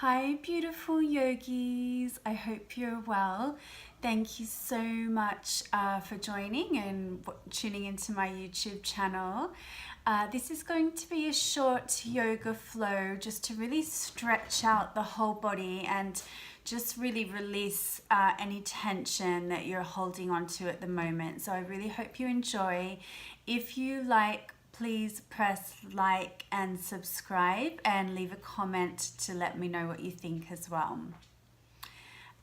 Hi, beautiful yogis. I hope you're well. Thank you so much for joining and tuning into my YouTube channel. This is going to be a short yoga flow just to really stretch out the whole body and just really release any tension that you're holding on to at the moment. So I really hope you enjoy. If you like, please press like and subscribe and leave a comment to let me know what you think as well.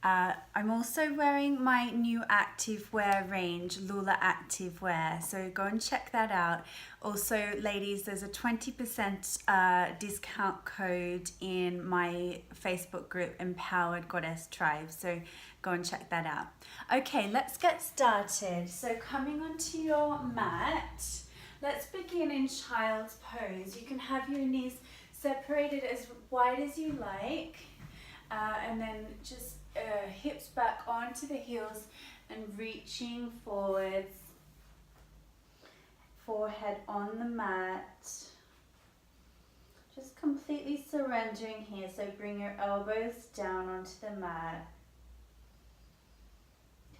I'm also wearing my new activewear range, Lula Activewear, so go and check that out. Also, ladies, there's a 20% discount code in my Facebook group, Empowered Goddess Tribe, so go and check that out. Okay, let's get started. So coming onto your mat, let's begin in child's pose. You can have your knees separated as wide as you like, and then just hips back onto the heels and reaching forwards, forehead on the mat. Just completely surrendering here, so bring your elbows down onto the mat.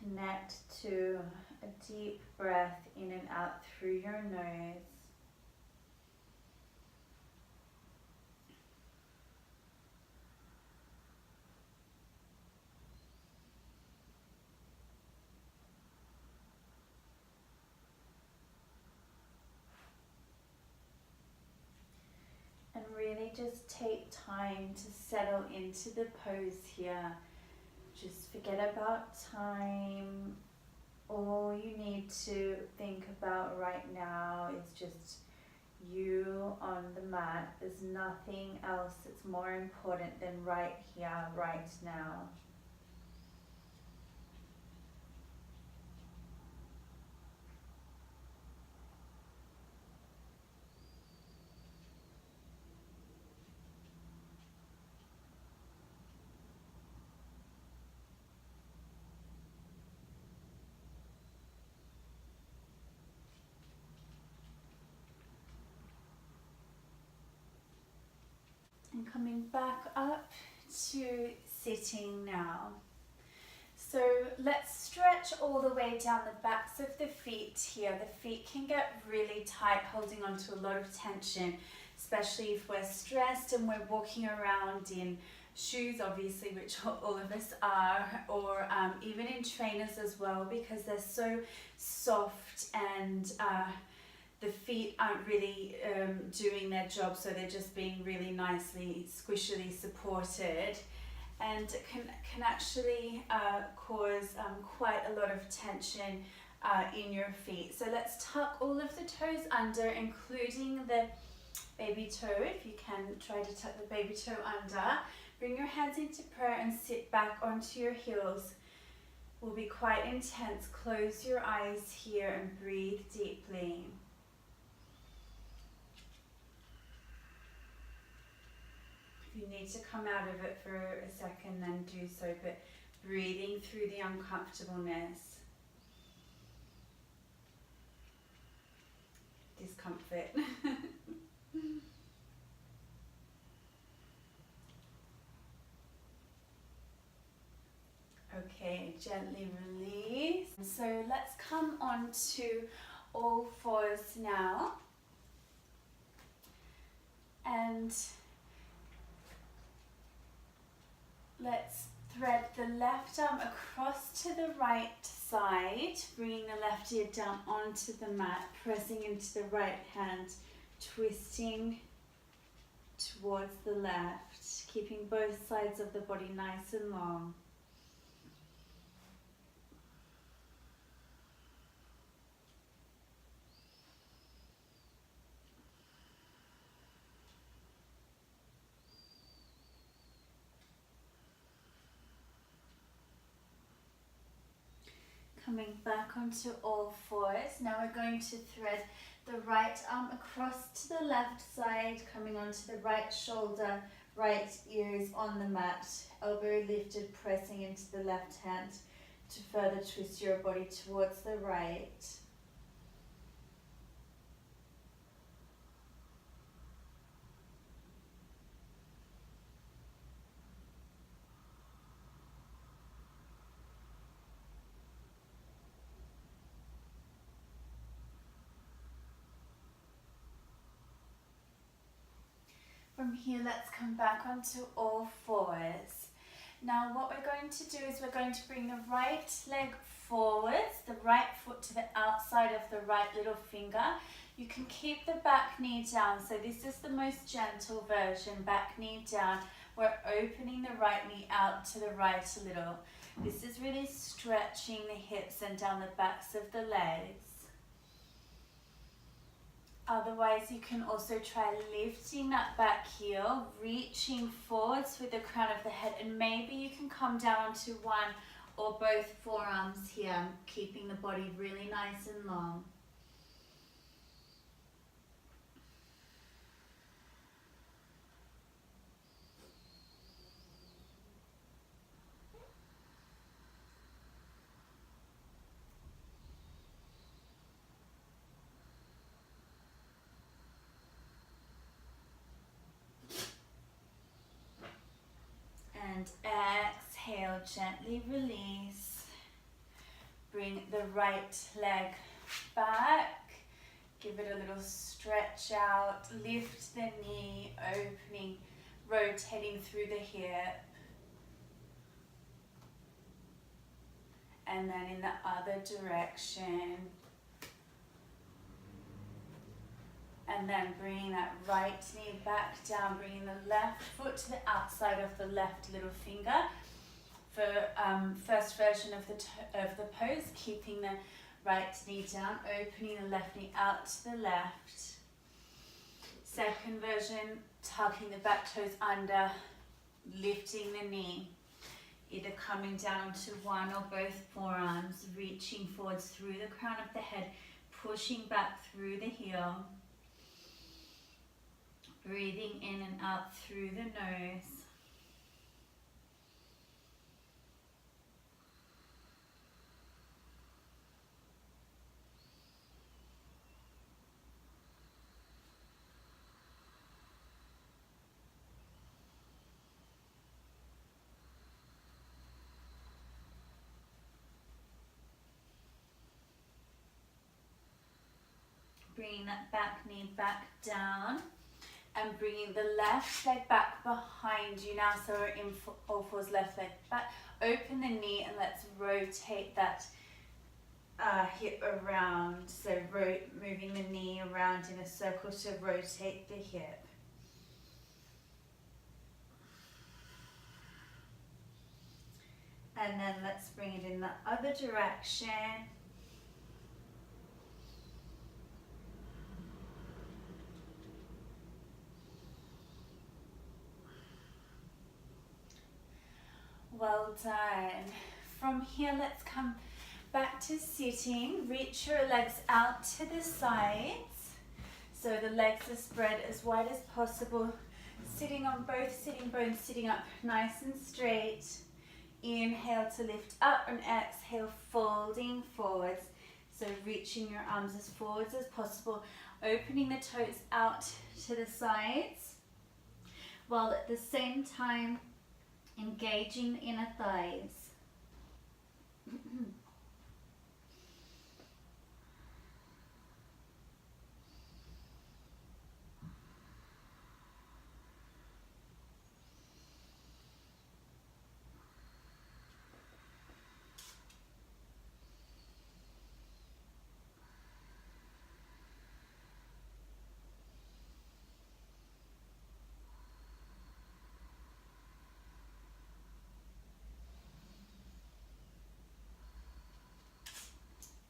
Connect to a deep breath in and out through your nose. And really just take time to settle into the pose here. Just forget about time. All you need to think about right now is just you on the mat. There's nothing else that's more important than right here, right now. And coming back up to sitting now. So let's stretch all the way down the backs of the feet here. The feet can get really tight, holding on to a lot of tension, especially if we're stressed and we're walking around in shoes, obviously, which all of us are, or even in trainers as well, because they're so soft and the feet aren't really doing their job, so they're just being really nicely, squishily supported, and can actually cause quite a lot of tension in your feet. So let's tuck all of the toes under, including the baby toe. If you can, try to tuck the baby toe under. Bring your hands into prayer and sit back onto your heels. Will be quite intense. Close your eyes here and breathe deeply. If you need to come out of it for a second, then do so, but breathing through the uncomfortableness, discomfort. Okay, gently release. So let's come on to all fours now. And let's thread the left arm across to the right side, bringing the left ear down onto the mat, pressing into the right hand, twisting towards the left, keeping both sides of the body nice and long. Coming back onto all fours. Now we're going to thread the right arm across to the left side, coming onto the right shoulder, right ear is on the mat, elbow lifted, pressing into the left hand to further twist your body towards the right. From here, let's come back onto all fours. Now what we're going to do is we're going to bring the right leg forwards, the right foot to the outside of the right little finger. You can keep the back knee down, so this is the most gentle version, back knee down. We're opening the right knee out to the right a little. This is really stretching the hips and down the backs of the legs. Otherwise, you can also try lifting that back heel, reaching forwards with the crown of the head, and maybe you can come down onto one or both forearms here, keeping the body really nice and long. And exhale, gently release. Bring the right leg back. Give it a little stretch out. Lift the knee, opening, rotating through the hip. And then in the other direction. And then bringing that right knee back down, bringing the left foot to the outside of the left little finger. For first version of the pose, keeping the right knee down, opening the left knee out to the left. Second version, tucking the back toes under, lifting the knee. Either coming down onto one or both forearms, reaching forwards through the crown of the head, pushing back through the heel. Breathing in and out through the nose. Bringing that back knee back down. And bringing the left leg back behind you now, so we're in all fours, left leg back. Open the knee and let's rotate that hip around. So moving the knee around in a circle to rotate the hip. And then let's bring it in the other direction. Well done. From here, let's come back to sitting. Reach your legs out to the sides. So the legs are spread as wide as possible. Sitting on both sitting bones, sitting up nice and straight. Inhale to lift up and exhale, folding forwards. So reaching your arms as forwards as possible. Opening the toes out to the sides. While at the same time, engaging the inner thighs.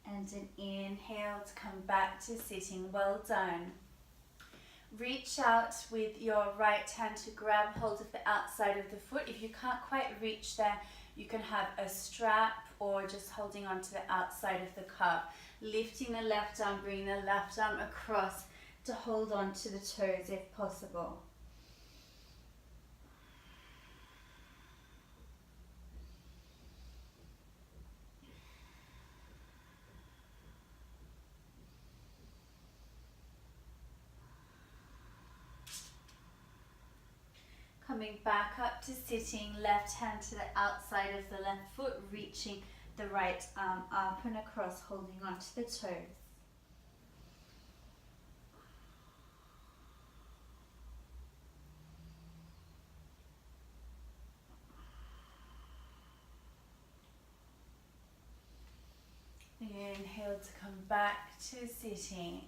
And an inhale to come back to sitting. Well done. Reach out with your right hand to grab hold of the outside of the foot. If you can't quite reach there, you can have a strap or just holding on to the outside of the cup. Lifting the left arm, bringing the left arm across to hold on to the toes if possible. Coming back up to sitting, left hand to the outside of the left foot, reaching the right arm up and across, holding on to the toes. inhale to come back to sitting.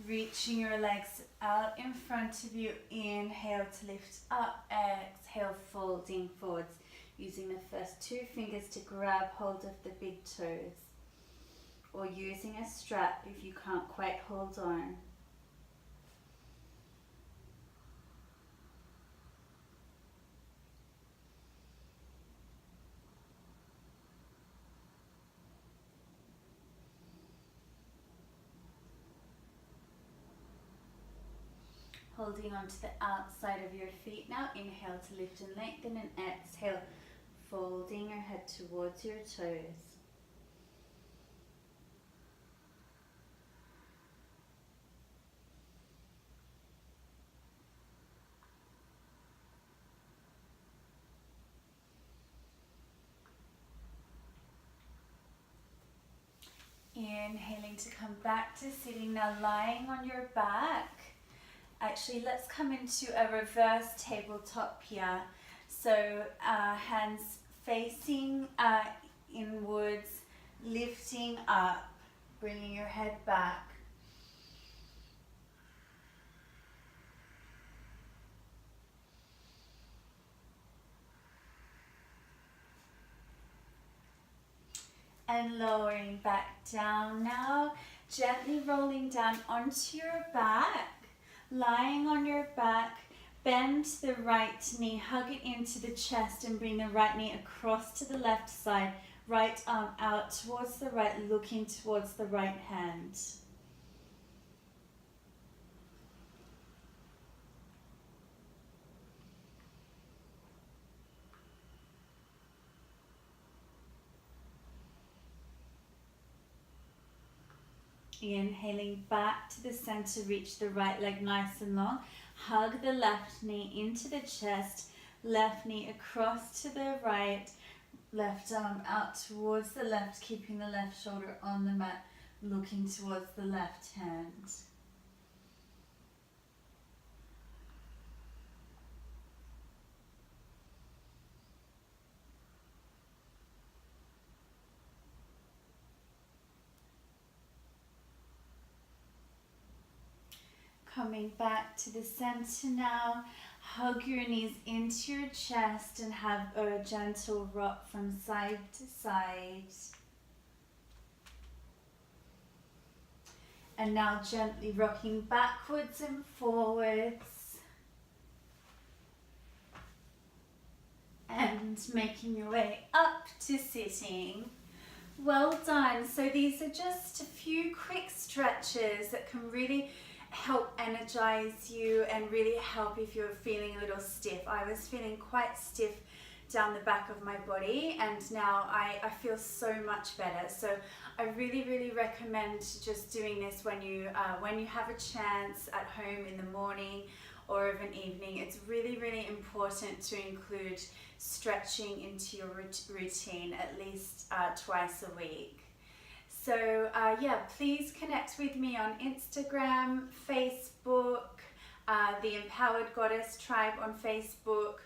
Reaching your legs out in front of you. Inhale to lift up. Exhale, folding forwards. Using the first 2 fingers to grab hold of the big toes. Or using a strap if you can't quite hold on. Holding on to the outside of your feet now. Inhale to lift and lengthen, and exhale, folding your head towards your toes. Inhaling to come back to sitting, now lying on your back. Actually, let's come into a reverse tabletop here. So hands facing inwards, lifting up, bringing your head back. And lowering back down now, gently rolling down onto your back. Lying on your back, bend the right knee, hug it into the chest and bring the right knee across to the left side. Right arm out towards the right, looking towards the right hand. Inhaling back to the center, reach the right leg nice and long. Hug the left knee into the chest, left knee across to the right, left arm out towards the left, keeping the left shoulder on the mat, looking towards the left hand. Coming back to the center now, hug your knees into your chest and have a gentle rock from side to side. And now gently rocking backwards and forwards. And making your way up to sitting. Well done. So these are just a few quick stretches that can really help energize you and really help if you're feeling a little stiff. I was feeling quite stiff down the back of my body, and now I feel so much better. So I really recommend just doing this when you have a chance at home in the morning or of an evening. It's really important to include stretching into your routine at least twice a week. So yeah, please connect with me on Instagram, Facebook, the Empowered Goddess Tribe on Facebook,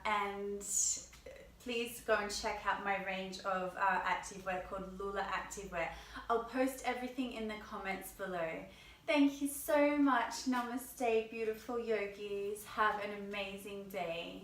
and please go and check out my range of activewear called Lula Activewear. I'll post everything in the comments below. Thank you so much. Namaste, beautiful yogis. Have an amazing day.